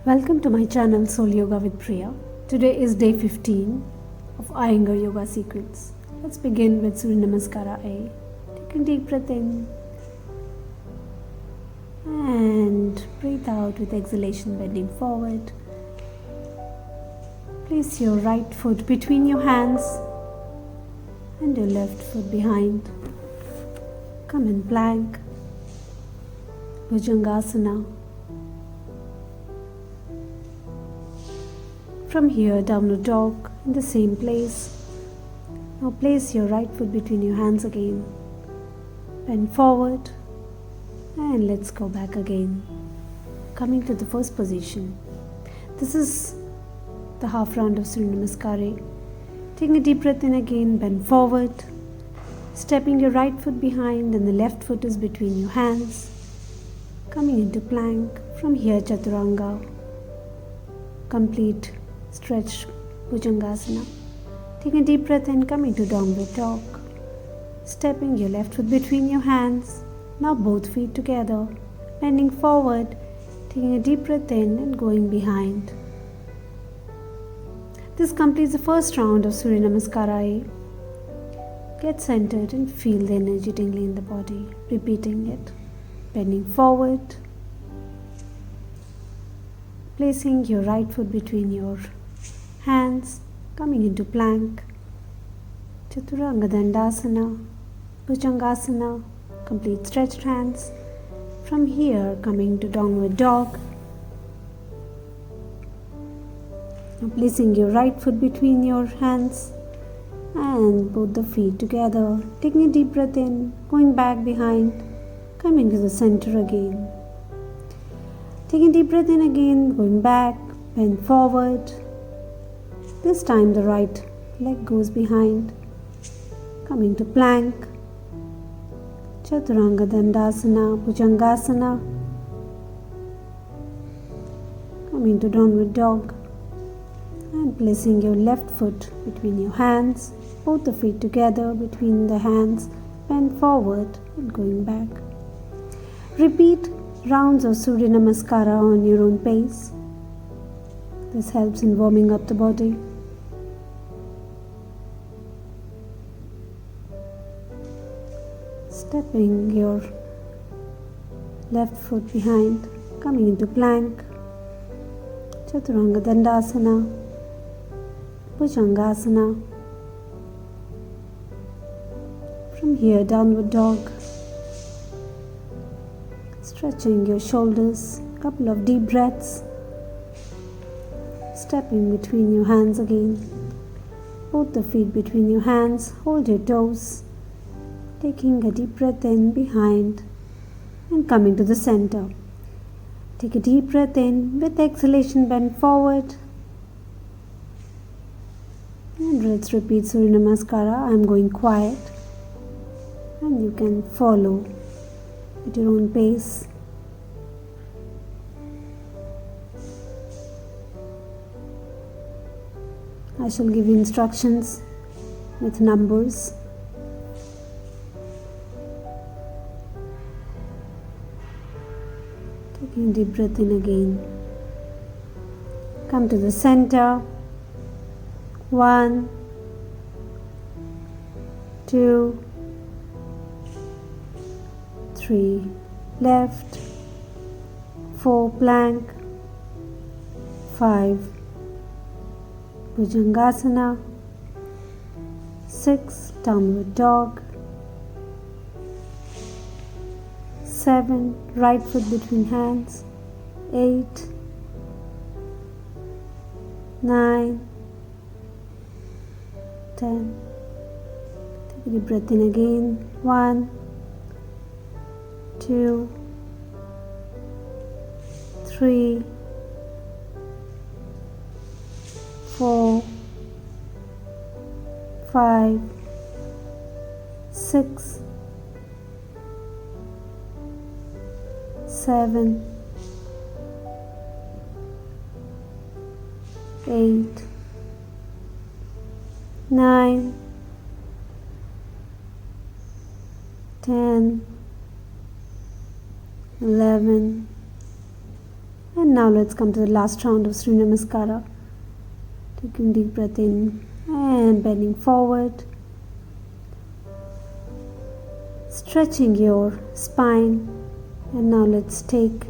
Welcome to my channel Soul Yoga with Priya. Today is day 15 of Iyengar Yoga Secrets. Let's begin with Surya Namaskaras A. Take a deep breath in and breathe out with exhalation, bending forward. Place your right foot between your hands and your left foot behind. Come in plank, Bhujangasana. From here, downward dog in the same place. Now place your right foot between your hands again. Bend forward and let's go back again. Coming to the first position. This is the half round of Surya Namaskaras. Taking a deep breath in again, bend forward. Stepping your right foot behind and the left foot is between your hands. Coming into plank. From here, Chaturanga. Complete stretch Bhujangasana. Taking a deep breath in, coming to downward dog. Stepping your left foot between your hands. Now both feet together. Bending forward. Taking a deep breath in and going behind. This completes the first round of Surya Namaskaras. Get centered and feel the energy tingling in the body. Repeating it. Bending forward. Placing your right foot between your hands. Coming into plank. Chaturanga Dandasana. Bhujangasana. Complete stretched hands. From here, coming to downward dog. Now placing your right foot between your hands and both the feet together. Taking a deep breath in, going back behind, coming to the center again. Taking a deep breath in again, going back, bend forward. This time the right leg goes behind. Coming to plank. Chaturanga Dandasana, Bhujangasana. Coming to downward dog. And placing your left foot between your hands, both the feet together between the hands, bend forward and going back. Repeat rounds of Surya Namaskara on your own pace. This helps in warming up the body. Stepping your left foot behind, coming into plank, Chaturanga Dandasana, Bhujangasana. From here, downward dog. Stretching your shoulders, couple of deep breaths. Stepping between your hands again. Both the feet between your hands, hold your toes. Taking a deep breath in behind and coming to the center. Take a deep breath in, with exhalation bend forward. And let's repeat Surya Namaskara. I am going quiet and you can follow at your own pace. I shall give you instructions with numbers. Taking a deep breath in again. Come to the center. 1, 2, 3, left, 4, plank, 5, Bhujangasana, 6, downward dog, 7, right foot between hands, 8, 9, 10. Take a deep breath in again. 1, 2, 3, 4, 5, 6, 7, 8, 9, 10, 11, and now let's come to the last round of Surya Namaskara. Taking deep breath in and bending forward. Stretching your spine. And now let's take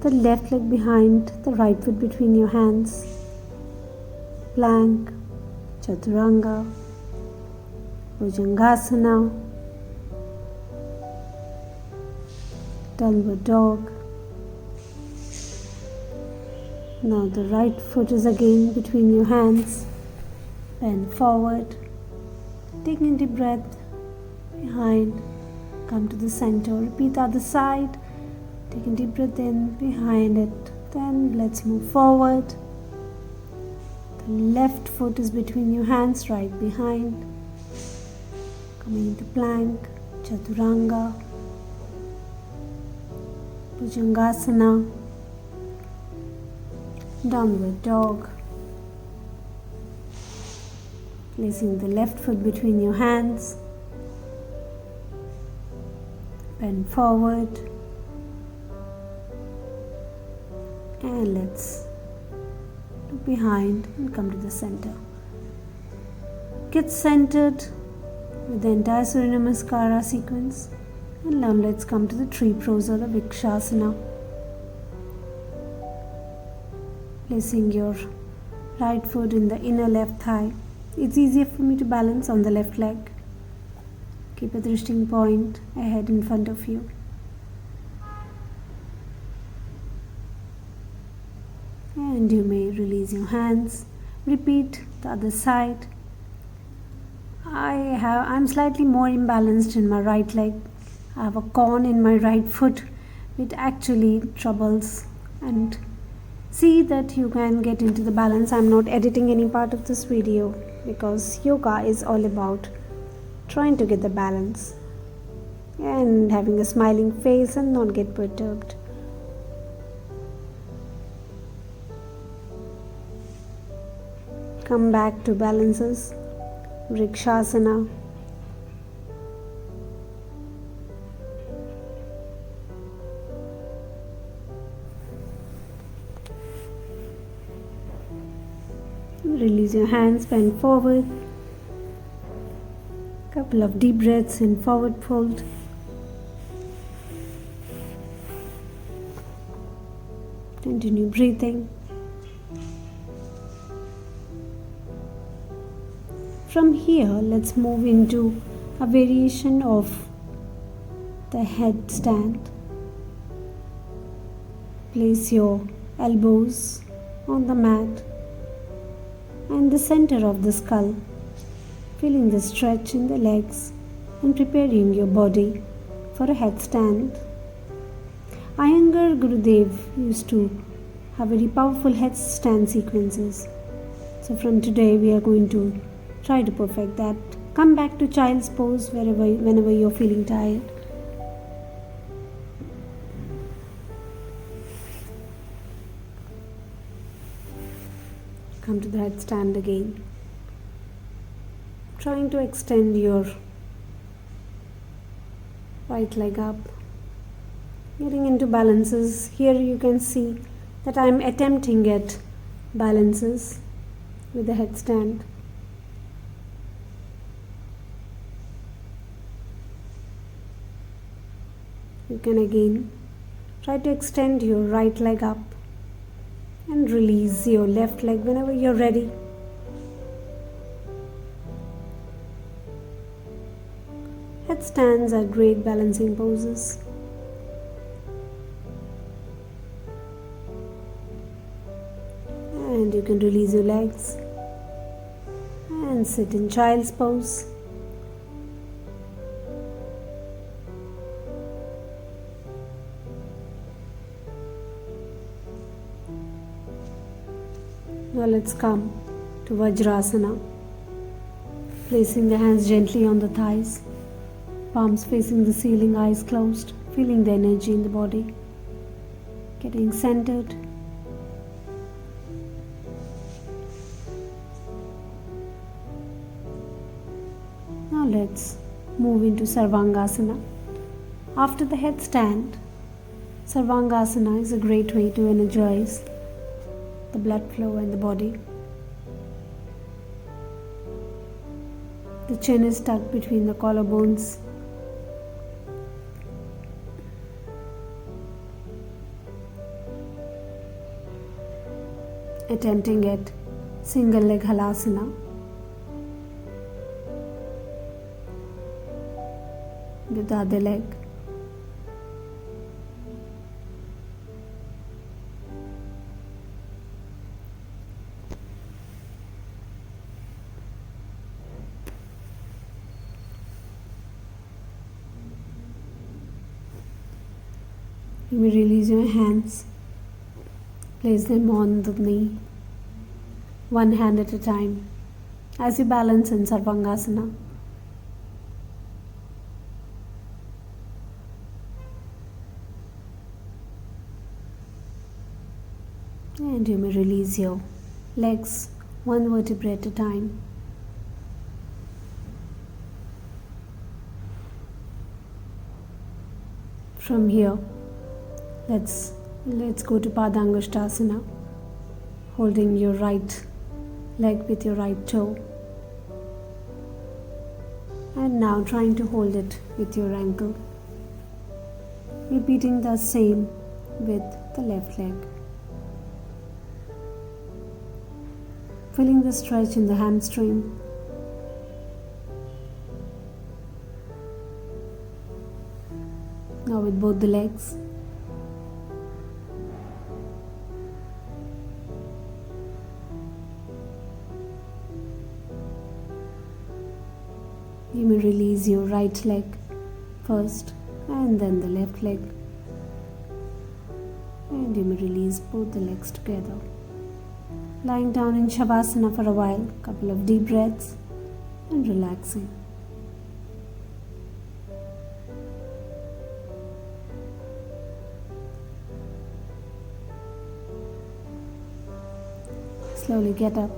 the left leg behind the right foot between your hands. Plank, Chaturanga, Bhujangasana, Downward Dog. Now the right foot is again between your hands. Bend forward. Taking a deep breath behind. Come to the center. Repeat the other side. Take a deep breath in, behind it. Then let's move forward. The left foot is between your hands, right behind. Coming into plank, Chaturanga, Bhujangasana, Downward Dog. Placing the left foot between your hands. Bend forward. And let's look behind and come to the center. Get centered with the entire Surya Namaskara sequence. And now let's come to the tree pose or the Bakasana. Placing your right foot in the inner left thigh. It's easier for me to balance on the left leg. Keep a resting point ahead in front of you. And you may release your hands. Repeat the other side. I'm slightly more imbalanced in my right leg. I have a corn in my right foot which actually troubles, and see that you can get into the balance. I'm not editing any part of this video because yoga is all about trying to get the balance and having a smiling face and not get perturbed. Come back to balances. Vrikshasana. Release your hands, bend forward. Couple of deep breaths in forward fold. Continue breathing. From here, let's move into a variation of the headstand. Place your elbows on the mat and the center of the skull, feeling the stretch in the legs and preparing your body for a headstand. Iyengar Gurudev used to have very powerful headstand sequences. So from today we are going to try to perfect that. Come back to child's pose whenever you're feeling tired. Come to the headstand again. Trying to extend your right leg up. Getting into balances. Here you can see that I am attempting at balances with the headstand. You can again try to extend your right leg up and release your left leg whenever you're ready. Headstands are great balancing poses. And you can release your legs and sit in child's pose. Now let's come to Vajrasana. Placing the hands gently on the thighs, palms facing the ceiling, eyes closed, feeling the energy in the body. Getting centered. Now let's move into Sarvangasana. After the headstand, Sarvangasana is a great way to energize the blood flow and the body. The chin is tucked between the collarbones. Attempting at single leg halasana. With the other leg. You may release your hands. Place them on the knee, one hand at a time, as you balance in Sarvangasana. And you may release your legs, one vertebra at a time. From here, let's go to Padangashtasana, holding your right leg with your right toe. And now trying to hold it with your ankle. Repeating the same with the left leg. Feeling the stretch in the hamstring. Now with both the legs. You may release your right leg first and then the left leg. And you may release both the legs together. Lying down in Shavasana for a while, couple of deep breaths and relaxing. Slowly get up,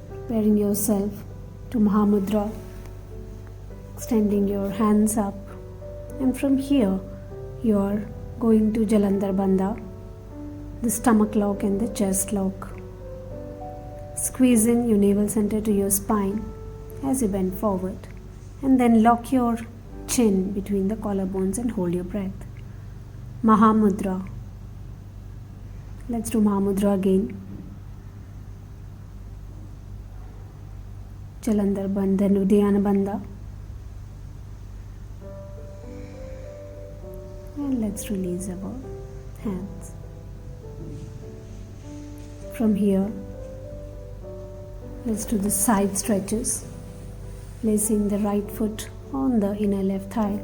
preparing yourself to Mahamudra, extending your hands up, and from here you are going to Jalandhar Bandha, the stomach lock and the chest lock. Squeeze in your navel center to your spine as you bend forward, and then lock your chin between the collarbones and hold your breath. Mahamudra. Let's do Mahamudra again. Jalandhar Bandha, Udayana Bandha. And let's release our hands. From here, let's do the side stretches, placing the right foot on the inner left thigh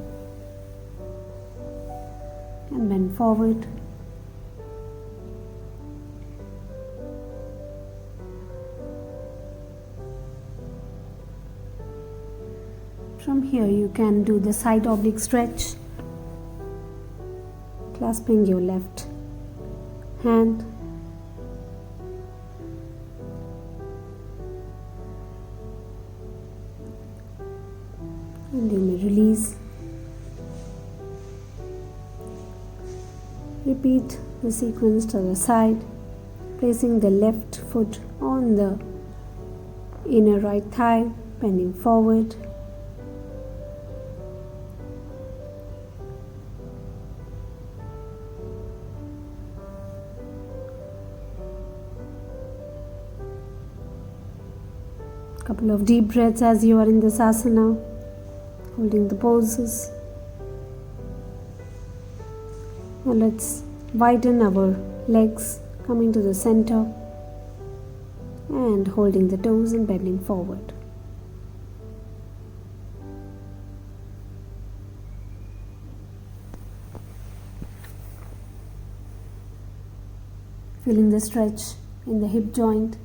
and bend forward. From here you can do the side oblique stretch, clasping your left hand and you may release. Repeat the sequence to the side, placing the left foot on the inner right thigh, bending forward. Couple of deep breaths as you are in this asana, holding the poses. Now let's widen our legs, coming to the center and holding the toes and bending forward. Feeling the stretch in the hip joint.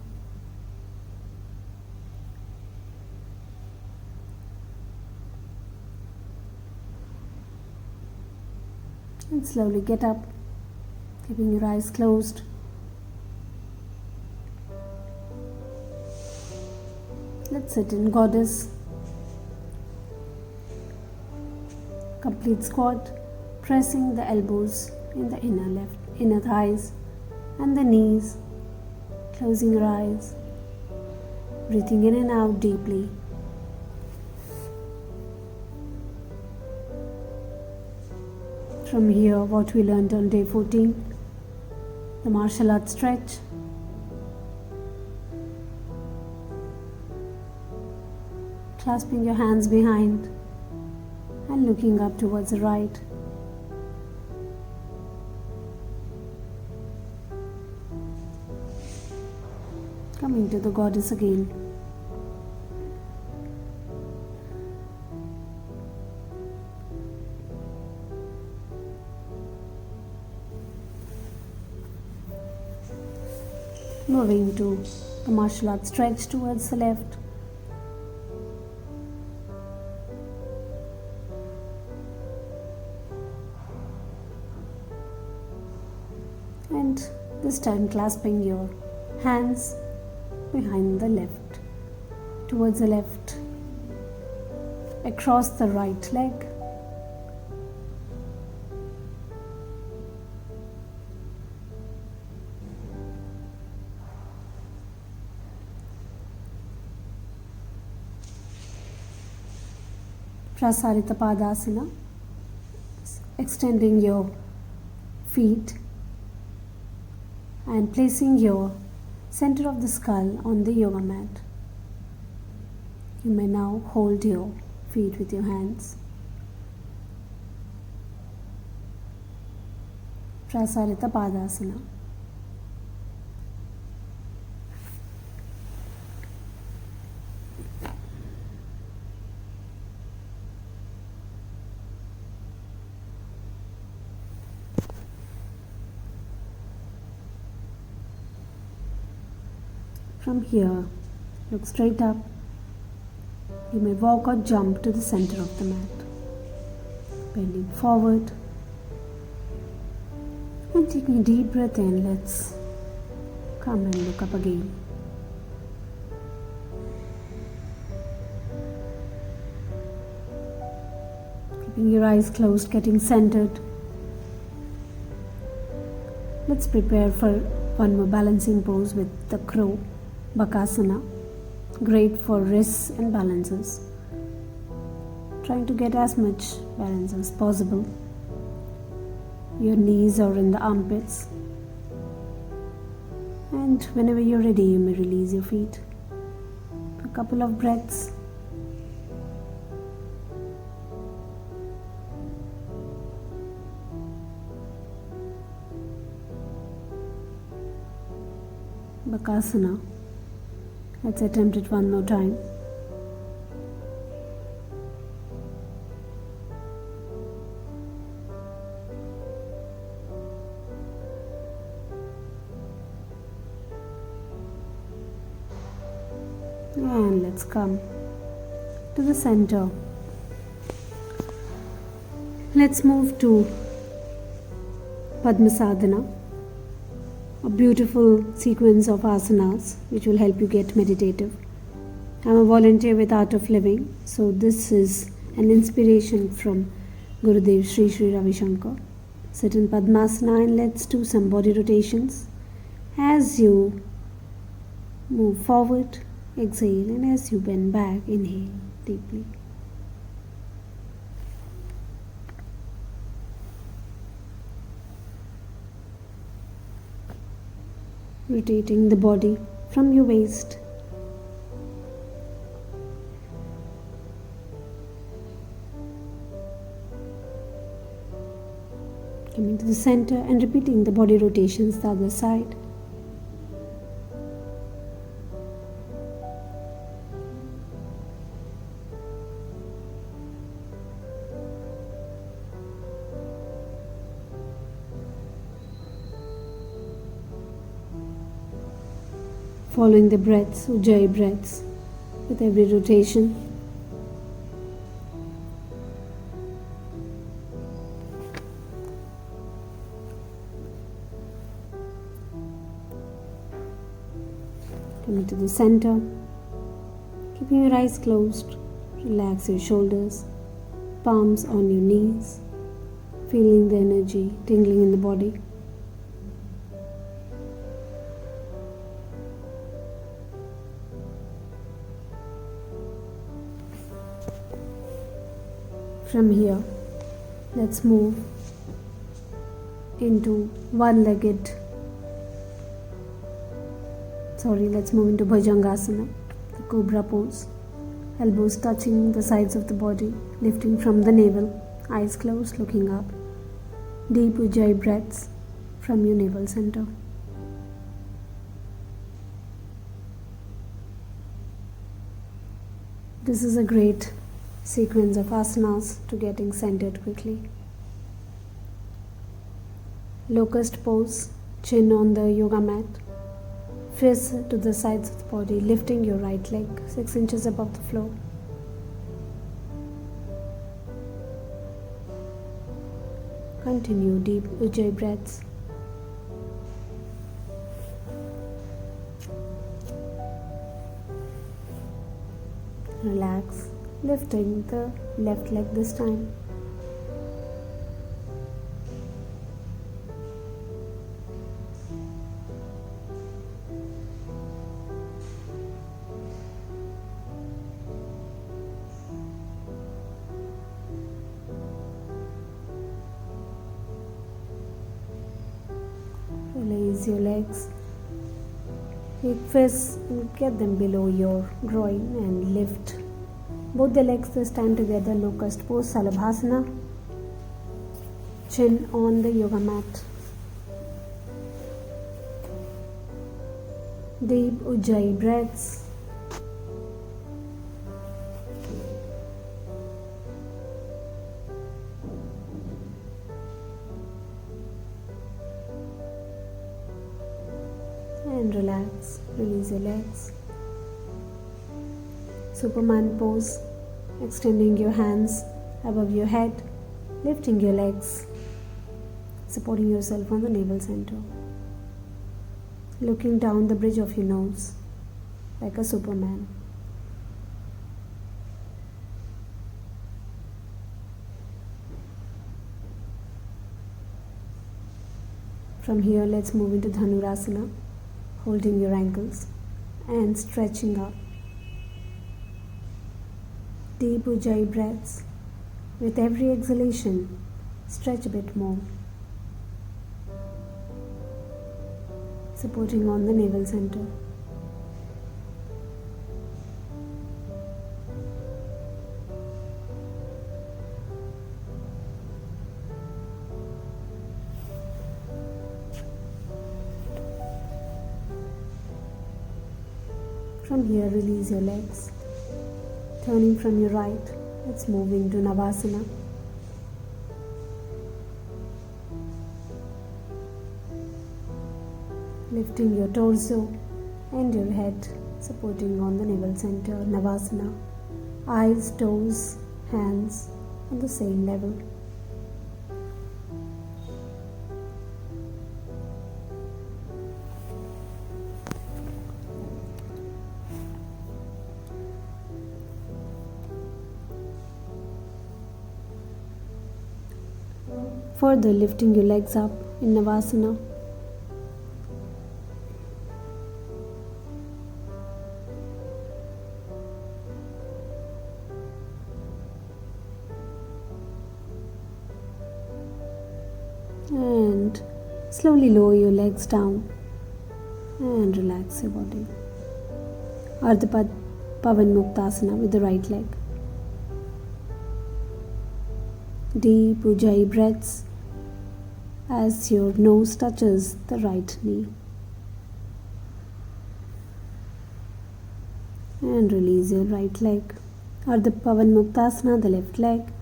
And slowly get up, keeping your eyes closed. Let's sit in Goddess. Complete squat, pressing the elbows in the inner thighs and the knees, closing your eyes, breathing in and out deeply. From here, what we learned on day 14, the martial arts stretch. Clasping your hands behind and looking up towards the right. Coming to the goddess again. Moving to the martial arts stretch towards the left. And this time clasping your hands behind the left, towards the left, across the right leg. Prasarita Paddotasana, extending your feet and placing your center of the skull on the yoga mat. You may now hold your feet with your hands. Prasarita Paddotasana. From here, look straight up. You may walk or jump to the center of the mat. Bending forward and taking a deep breath in, let's come and look up again. Keeping your eyes closed, getting centered. Let's prepare for one more balancing pose with the crow. Bakasana, great for wrists and balances. Trying to get as much balance as possible. Your knees are in the armpits. And whenever you're ready, you may release your feet. A couple of breaths. Bakasana. Let's attempt it one more time. And let's come to the center. Let's move to Padma Sadhana. A beautiful sequence of asanas which will help you get meditative. I'm a volunteer with Art of Living, so this is an inspiration from Gurudev Sri Sri Ravi Shankar. Sit in Padmasana and let's do some body rotations. As you move forward, exhale, and as you bend back, inhale deeply. Rotating the body from your waist. Coming to the center and repeating the body rotations the other side. Following the breaths, Ujjayi breaths, with every rotation. Coming to the center, keeping your eyes closed, relax your shoulders, palms on your knees, feeling the energy tingling in the body. From here, let's move into Bhujangasana, the Cobra pose. Elbows touching the sides of the body, lifting from the navel, eyes closed, looking up. Deep Ujjayi breaths from your navel center. This is a great sequence of asanas to getting centered quickly. Locust pose, chin on the yoga mat, fists to the sides of the body, lifting your right leg 6 inches above the floor. Continue deep Ujjayi breaths. Relax, lifting the left leg this time. Release your legs. Take fists and get them below your groin and lift both the legs this time together. Locust pose, Salabhasana. Chin on the yoga mat. Deep Ujjayi breaths. And relax, release your legs. Superman pose, extending your hands above your head, lifting your legs, supporting yourself on the navel center. Looking down the bridge of your nose like a Superman. From here, let's move into Dhanurasana, holding your ankles and stretching up. Deep Ujjayi breaths. With every exhalation, stretch a bit more. Supporting on the navel center. From here, release your legs. Turning from your right, let's move into Navasana. Lifting your torso and your head, supporting on the navel center. Navasana. Eyes, toes, hands on the same level. Further lifting your legs up in Navasana. And slowly lower your legs down and relax your body. Ardha Pavan Muktasana with the right leg. Deep Ujjayi breaths as your nose touches the right knee. And release your right leg. Ardha Pavan Muktasana, the left leg.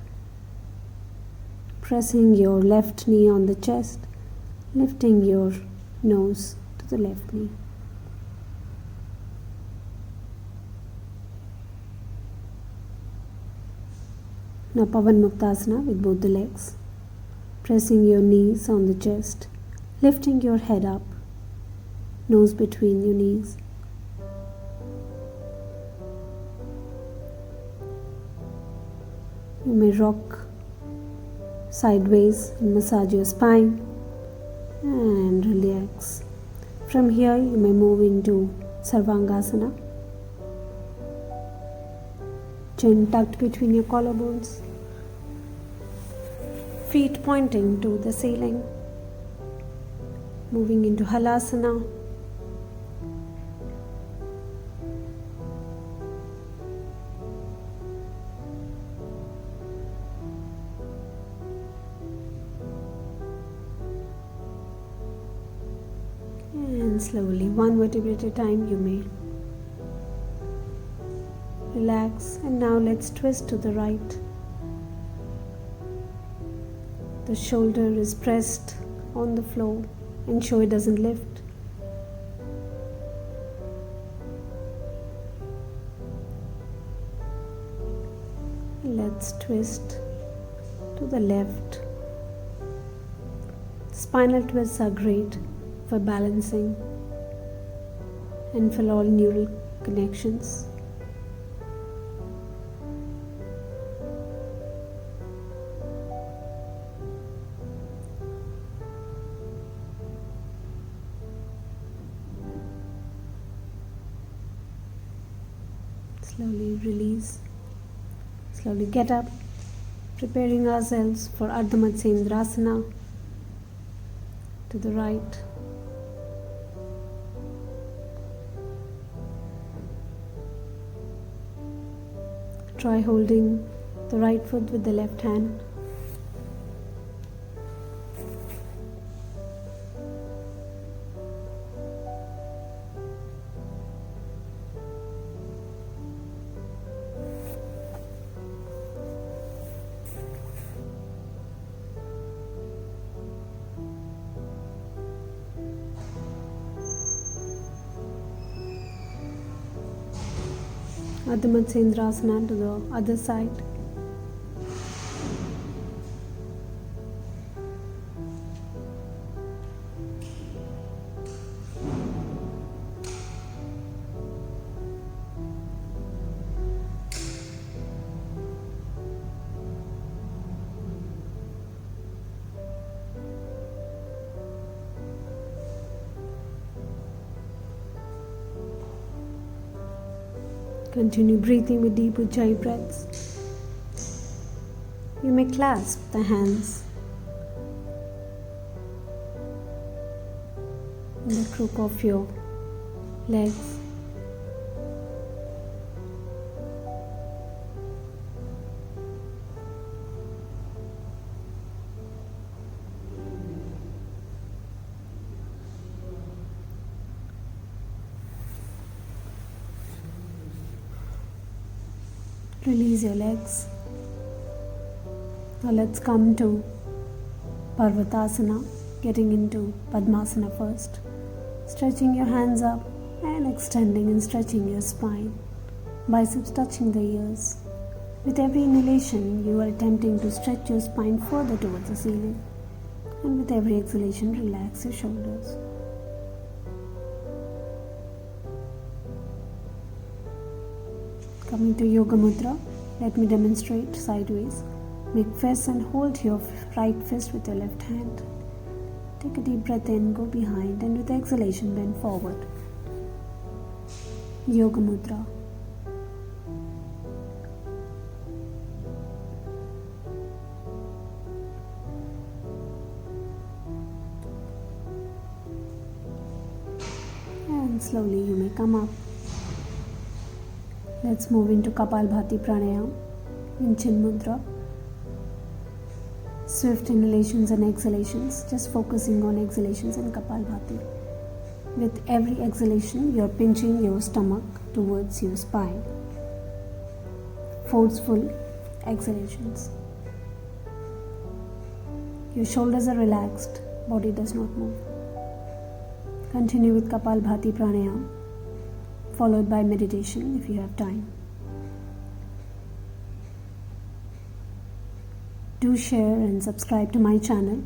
Pressing your left knee on the chest, lifting your nose to the left knee. Now Pavan Muktasana with both the legs. Pressing your knees on the chest, lifting your head up, nose between your knees. You may rock sideways and massage your spine and relax. From here you may move into Sarvangasana. Chin tucked between your collarbones, feet pointing to the ceiling. Moving into Halasana. And slowly, one vertebra at a time, you may relax. And now let's twist to the right. The shoulder is pressed on the floor. Ensure it doesn't lift. Let's twist to the left. Spinal twists are great for balancing and for all neural connections. Slowly release. Slowly get up, preparing ourselves for Ardha Matsyendrasana to the right. Try holding the right foot with the left hand. Ardha Matsyendrasana to the other side. Continue breathing with deep Ujjayi breaths. You may clasp the hands in the crook of your legs. Release your legs. Now let's come to Parvatasana, getting into Padmasana first. Stretching your hands up and extending and stretching your spine. Biceps touching the ears. With every inhalation, you are attempting to stretch your spine further towards the ceiling. And with every exhalation, relax your shoulders. Coming to Yoga Mudra, let me demonstrate sideways. Make fists and hold your right fist with your left hand. Take a deep breath in, go behind, and with exhalation bend forward. Yoga Mudra. And slowly you may come up. Let's move into Kapalbhati Pranayam in Chin Mudra. Swift inhalations and exhalations, just focusing on exhalations in Kapalbhati. With every exhalation, you're pinching your stomach towards your spine. Forceful exhalations. Your shoulders are relaxed, body does not move. Continue with Kapalbhati Pranayam, followed by meditation if you have time. Do share and subscribe to my channel.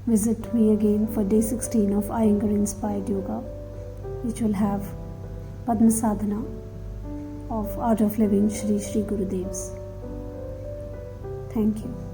Visit me again for day 16 of Iyengar inspired yoga, which will have Padma Sadhana of Art of Living Sri Sri Gurudevs. Thank you.